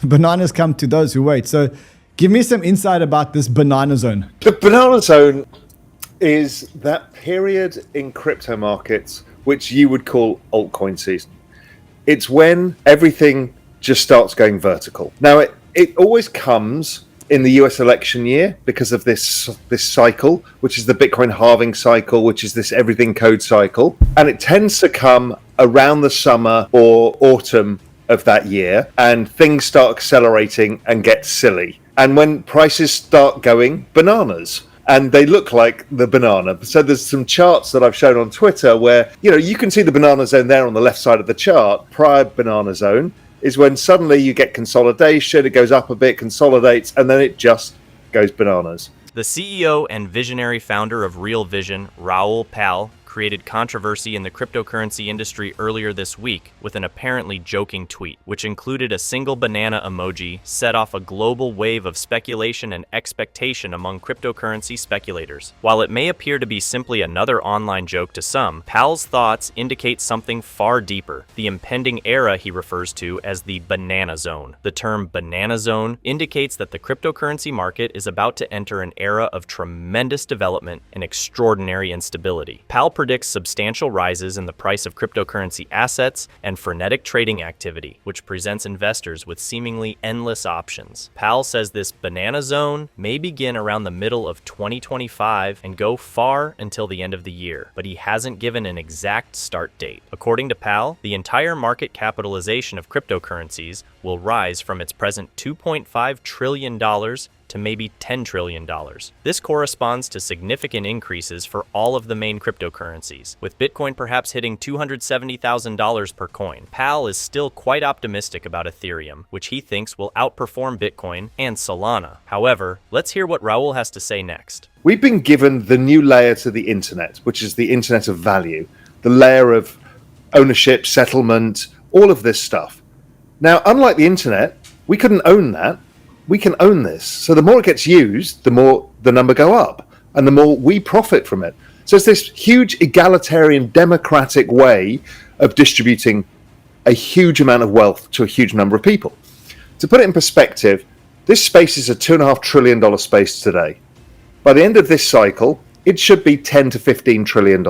Bananas come to those who wait. So give me some insight about this banana zone. The banana zone is that period in crypto markets which you would call altcoin season. It's when everything just starts going vertical. Now, it always comes in the US election year because of this cycle, which is the Bitcoin halving cycle, which is this everything code cycle. And it tends to come around the summer or autumn of that year, and things start accelerating and get silly. And when prices start going bananas, and they look like the banana. So there's some charts that I've shown on Twitter where, you can see the banana zone there on the left side of the chart. Prior banana zone is when suddenly you get consolidation, it goes up a bit, consolidates, and then it just goes bananas. The CEO and visionary founder of Real Vision, Raoul created controversy in the cryptocurrency industry earlier this week with an apparently joking tweet, which included a single banana emoji, set off a global wave of speculation and expectation among cryptocurrency speculators. While it may appear to be simply another online joke to some, Pal's thoughts indicate something far deeper, the impending era he refers to as the banana zone. The term banana zone indicates that the cryptocurrency market is about to enter an era of tremendous development and extraordinary instability. Pal predicts substantial rises in the price of cryptocurrency assets and frenetic trading activity, which presents investors with seemingly endless options. Pal says this banana zone may begin around the middle of 2025 and go far until the end of the year, but he hasn't given an exact start date. According to Pal, the entire market capitalization of cryptocurrencies will rise from its present $2.5 trillion to maybe $10 trillion. This corresponds to significant increases for all of the main cryptocurrencies, with Bitcoin perhaps hitting $270,000 per coin. Pal is still quite optimistic about Ethereum, which he thinks will outperform Bitcoin and Solana. However, let's hear what Raoul has to say next. We've been given the new layer to the internet, which is the internet of value, the layer of ownership, settlement, all of this stuff. Now, unlike the internet, we couldn't own that. We can own this. So the more it gets used, the more the number go up and the more we profit from it. So it's this huge egalitarian democratic way of distributing a huge amount of wealth to a huge number of people. To put it in perspective, this space is a $2.5 trillion space today. By the end of this cycle, it should be $10 to $15 trillion.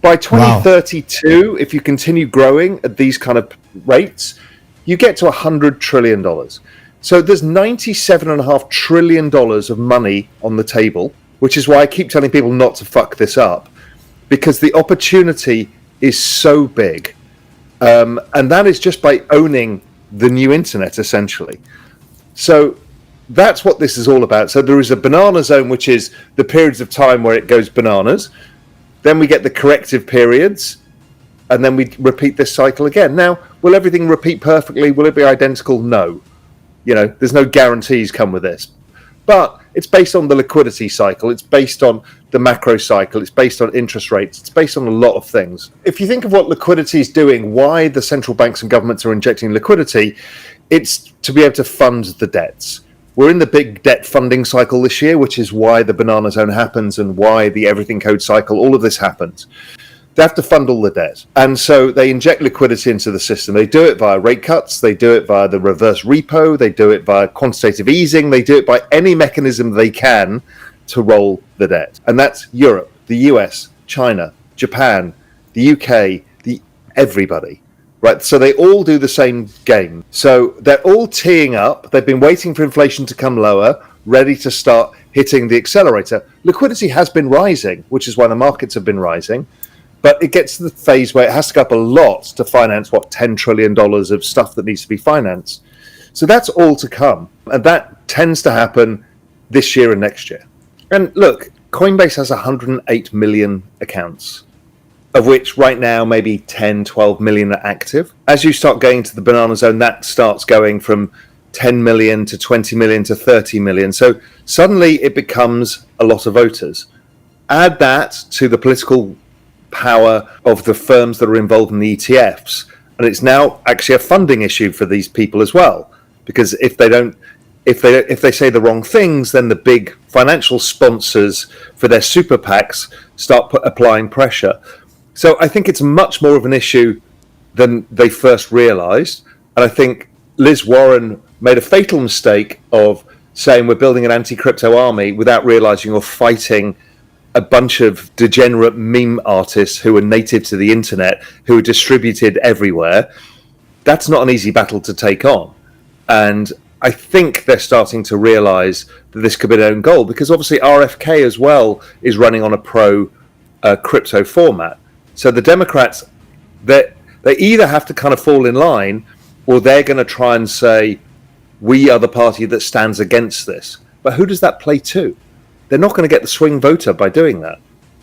By 2032, if you continue growing at these kind of rates, you get to $100 trillion. So there's $97.5 trillion of money on the table, which is why I keep telling people not to fuck this up, because the opportunity is so big. And that is just by owning the new internet, essentially. So that's what this is all about. So there is a banana zone, which is the periods of time where it goes bananas. Then we get the corrective periods, and then we repeat this cycle again. Now, will everything repeat perfectly? Will it be identical? No. There's no guarantees come with this. But it's based on the liquidity cycle. It's based on the macro cycle. It's based on interest rates. It's based on a lot of things. If you think of what liquidity is doing, why the central banks and governments are injecting liquidity, it's to be able to fund the debts. We're in the big debt funding cycle this year, which is why the banana zone happens and why the everything code cycle, all of this happens. They have to fund all the debt. And so they inject liquidity into the system. They do it via rate cuts. They do it via the reverse repo. They do it via quantitative easing. They do it by any mechanism they can to roll the debt. And that's Europe, the US, China, Japan, the UK, everybody. Right? So they all do the same game. So they're all teeing up. They've been waiting for inflation to come lower, ready to start hitting the accelerator. Liquidity has been rising, which is why the markets have been rising. But it gets to the phase where it has to go up a lot to finance, $10 trillion of stuff that needs to be financed. So that's all to come. And that tends to happen this year and next year. And look, Coinbase has 108 million accounts, of which right now maybe 10, 12 million are active. As you start going to the banana zone, that starts going from 10 million to 20 million to 30 million. So suddenly it becomes a lot of voters. Add that to the political power of the firms that are involved in the ETFs, and it's now actually a funding issue for these people as well, because if they say the wrong things, then the big financial sponsors for their super PACs start applying pressure. So I think it's much more of an issue than they first realized, and I think Liz Warren made a fatal mistake of saying we're building an anti-crypto army without realizing you're fighting a bunch of degenerate meme artists who are native to the internet, who are distributed everywhere. That's not an easy battle to take on. And I think they're starting to realize that this could be their own goal, because obviously RFK as well is running on a pro crypto format. So the Democrats, they either have to kind of fall in line, or they're going to try and say, we are the party that stands against this. But who does that play to? They're not going to get the swing voter by doing that.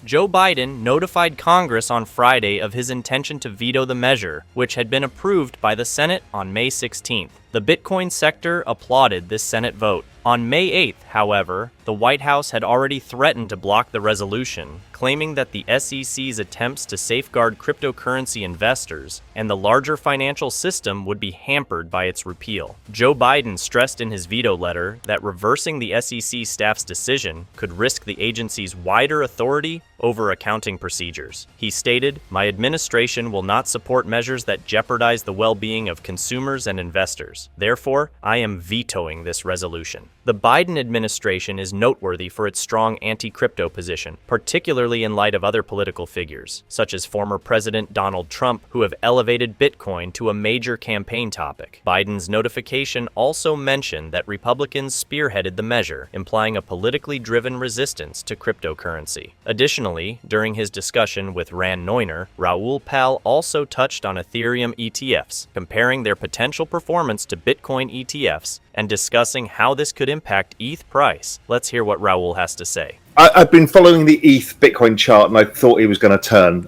Joe Biden notified Congress on Friday of his intention to veto the measure, which had been approved by the Senate on May 16th. The Bitcoin sector applauded this Senate vote. On May 8th, however, the White House had already threatened to block the resolution, claiming that the SEC's attempts to safeguard cryptocurrency investors and the larger financial system would be hampered by its repeal. Joe Biden stressed in his veto letter that reversing the SEC staff's decision could risk the agency's wider authority over accounting procedures. He stated, "My administration will not support measures that jeopardize the well-being of consumers and investors. Therefore, I am vetoing this resolution." The Biden administration is noteworthy for its strong anti-crypto position, particularly in light of other political figures, such as former President Donald Trump, who have elevated Bitcoin to a major campaign topic. Biden's notification also mentioned that Republicans spearheaded the measure, implying a politically driven resistance to cryptocurrency. Additionally, during his discussion with Rand Neuner, Raoul Pal also touched on Ethereum ETFs, comparing their potential performance to Bitcoin ETFs and discussing how this could impact ETH price. Let's hear what Raoul has to say. I've been following the ETH Bitcoin chart, and I thought it was going to turn.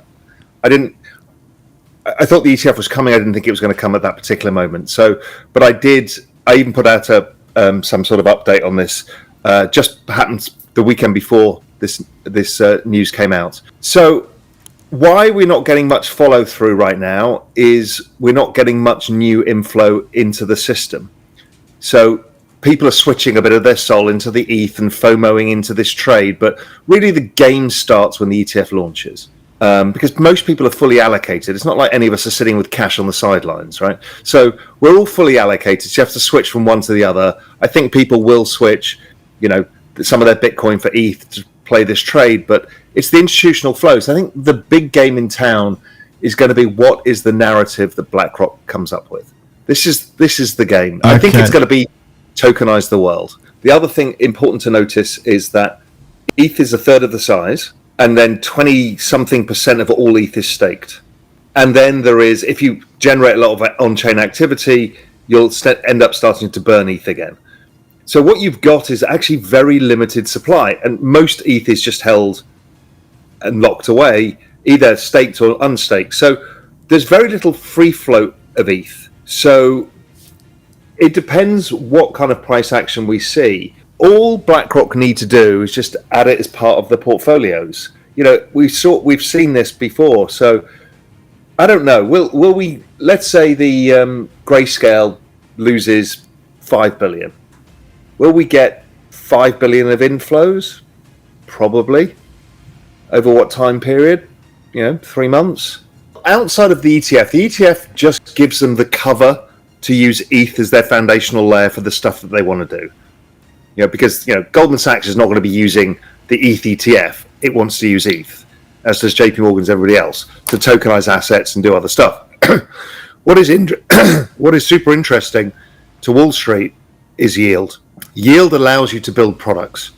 I thought the ETF was coming. I didn't think it was going to come at that particular moment. But I even put out some sort of update on this. Just happened the weekend before this news came out. So why we're not getting much follow through right now is we're not getting much new inflow into the system. So people are switching a bit of their soul into the ETH and FOMOing into this trade, but really the game starts when the ETF launches, because most people are fully allocated. It's not like any of us are sitting with cash on the sidelines, right? So we're all fully allocated. So you have to switch from one to the other. I think people will switch, some of their Bitcoin for ETH to play this trade, but it's the institutional flows. I think the big game in town is going to be, what is the narrative that BlackRock comes up with? This is the game. Okay. I think it's going to be tokenize the world. The other thing important to notice is that ETH is a third of the size, and then 20-something% of all ETH is staked. And then there is, if you generate a lot of on-chain activity, you'll end up starting to burn ETH again. So what you've got is actually very limited supply, and most ETH is just held and locked away, either staked or unstaked. So there's very little free float of ETH. So it depends what kind of price action we see. All BlackRock need to do is just add it as part of the portfolios. We've seen this before. So I don't know. Will we? Let's say the Grayscale loses $5 billion. Will we get $5 billion of inflows? Probably. Over what time period? 3 months. Outside of the ETF just gives them the cover to use ETH as their foundational layer for the stuff that they want to do. Because Goldman Sachs is not going to be using the ETH ETF. It wants to use ETH, as does JP Morgan's everybody else, to tokenize assets and do other stuff. What is super interesting to Wall Street is yield. Yield allows you to build products.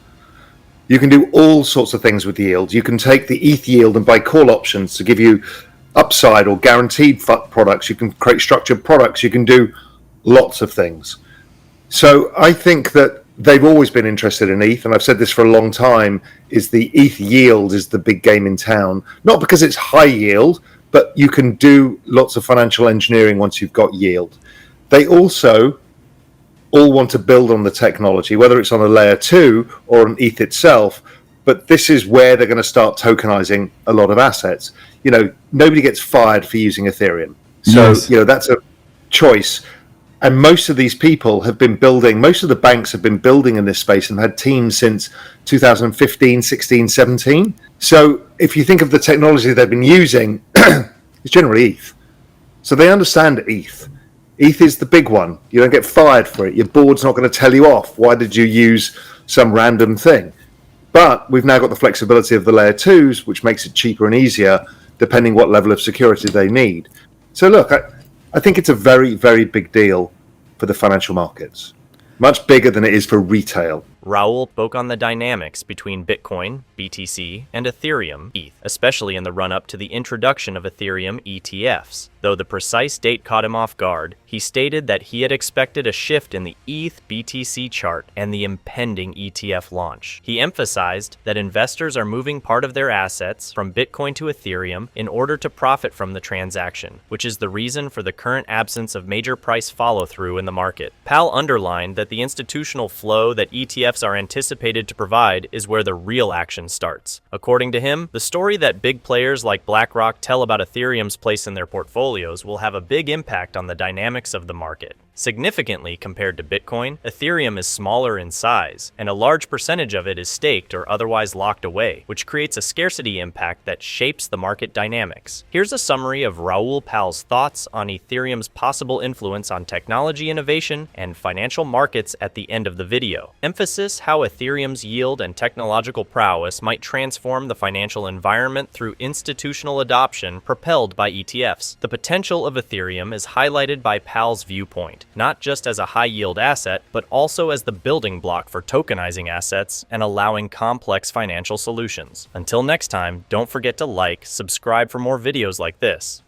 You can do all sorts of things with yield. You can take the ETH yield and buy call options to give you upside or guaranteed products. You can create structured products. You can do lots of things. So I think that they've always been interested in ETH, and I've said this for a long time, is the ETH yield is the big game in town. Not because it's high yield, but you can do lots of financial engineering once you've got yield. They also all want to build on the technology, whether it's on a layer 2 or on ETH itself, but this is where they're going to start tokenizing a lot of assets. Nobody gets fired for using Ethereum. So, yes. That's a choice. And most of these people have been building, most of the banks have been building in this space and had teams since 2015, 16, 17. So if you think of the technology they've been using, it's generally ETH. So they understand ETH. ETH is the big one. You don't get fired for it. Your board's not going to tell you off. Why did you use some random thing? But we've now got the flexibility of the layer 2s, which makes it cheaper and easier, depending what level of security they need. So look, I think it's a very, very big deal for the financial markets. Much bigger than it is for retail. Raoul spoke on the dynamics between Bitcoin, BTC, and Ethereum, ETH, especially in the run-up to the introduction of Ethereum ETFs. Though the precise date caught him off guard, he stated that he had expected a shift in the ETH BTC chart and the impending ETF launch. He emphasized that investors are moving part of their assets from Bitcoin to Ethereum in order to profit from the transaction, which is the reason for the current absence of major price follow-through in the market. Powell underlined that the institutional flow that ETFs are anticipated to provide is where the real action starts. According to him, the story that big players like BlackRock tell about Ethereum's place in their portfolios will have a big impact on the dynamics of the market. Significantly compared to Bitcoin, Ethereum is smaller in size, and a large percentage of it is staked or otherwise locked away, which creates a scarcity impact that shapes the market dynamics. Here's a summary of Raoul Pal's thoughts on Ethereum's possible influence on technology innovation and financial markets at the end of the video. Emphasis how Ethereum's yield and technological prowess might transform the financial environment through institutional adoption propelled by ETFs. The potential of Ethereum is highlighted by Pal's viewpoint, not just as a high-yield asset, but also as the building block for tokenizing assets and allowing complex financial solutions. Until next time, don't forget to like, subscribe for more videos like this.